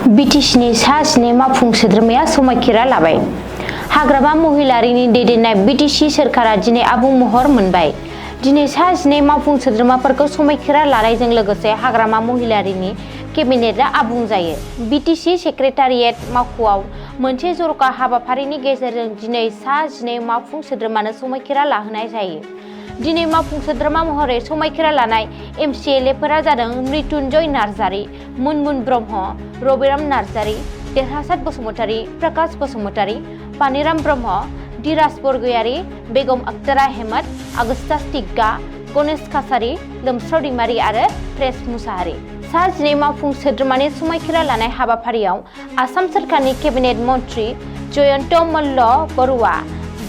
बिटिसिनि सा 7 मावफुं सोद्रोमाया समायखिरा लाबाय। हाग्रामा महिलारिनि दैदेननाय बिटिसि सोरखारा दिनै आबुं महर मोनबाय। दिनै सा 7 मावफुं सोद्रोमाफोरखौ समायखिरा लानायजों लोगोसे हाग्रामा महिलारिनि केबिनेटआ आबुं जायो। बिटिसि सेक्रेटारियेट मावख'आव मोनसे जर'खा हाबाफारिनि गेजेरजों दिनै सा 7 मावफुं सोद्रोमानो समायखिरा लाहोनाय जायो। दिनै मावफुं सोद्रोमा महरै समायखिरा लानाय एमसिएलएफोरा जादों मृत्युन्जय नार्जारी, मुनमुन ब्रह्म, रबिराम नार्जारी, देरहासात बसुमतारी, प्रकाश बसुमतारी, पानिराम ब्रह्म, धीराज बरगयारी, बेगम अख्तरा अहमद, आगस्ता टिग्गा, गणेश काछारी, लोमस्राव दैमारी आरो प्रेस मुसाहारी। सा 7 मावफुं सोद्रोमानि समायखिरा लानाय हाबाफारियाव आसाम सोरखारनि केबिनेट मन्त्रि जयन्त मल्ल बरुवा,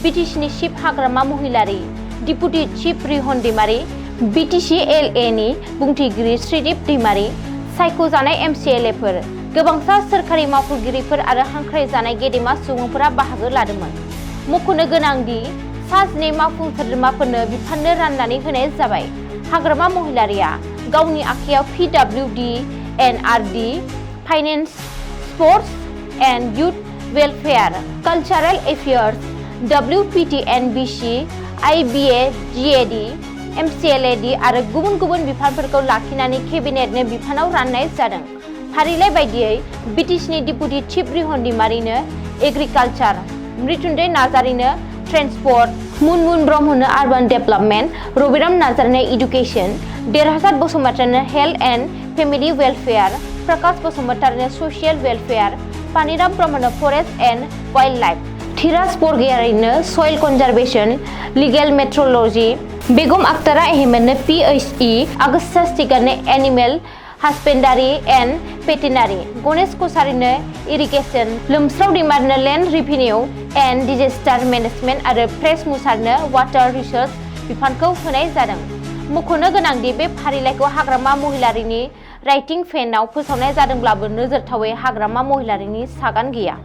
बिटिसिनि chief Hagrama Mohilary, deputy chief Rihon Daimary, BTC LA नि बुंथिगिरि श्रीदीप दैमारी, सायख'जानाय एमसिएलएफोर, गोबांसा सोरखारि मावख'गिरिफोर आरो हांख्रायजानाय गेदेमा सुबुंफोरा बाहागो लादोंमोन। मख'नो गोनांदि सा 7 मावफुं सोद्रोमाफोरनो बिफाननो राननानै होनाय जाबाय। हाग्रामा महिलारिया गावनि आखायाव PWD, NRD, finance, sports and youth welfare, cultural affairs, WPTNBC, IBA, GAD, MCLAD आरो गुबुन गुबुन बिफानफोरखौ लाखिनानै केबिनेटनो बिफानाव राननाय जादों। फारिलाइ बायदियै बिटिसिनि डिपुटि चिफ रिहन दैमारीनो एग्रिकालचार, मृत्युन्जय नार्जारीनो ट्रेन्सपर्ट, मुनमुन ब्रह्मनो आर्बान डेभेलपमेन्ट, रबिराम नार्जारीनो इडुकेसन, देरहासात बसुमतारीनो health and family welfare, Prakash बसुमतारीनो ससियेल वेलफेयार, पानिराम ब्रह्मनो forest and wildlife, Dhiraj बरगयारीनो soil conservation, legal metrology, Begum Akhtara अहमदनो पिएइचइ, आगस्ता टिग्गानो animal husbandry and veterinary, Ganesh काछारीनो इरिगेसन, लोमस्राव दैमारीनो land revenue and disaster management आरो प्रेस मुसाहारीनो वाटार रिसोर्स बिफानखौ होनाय जादों। मख'नो गोनांदि बे फारिलाइखौ हाग्रामा महिलारिनि राइटिं पेनआव फोसावनाय जादोंब्लाबो नोजोरथावै हाग्रामा महिलारिनि सागान गैया।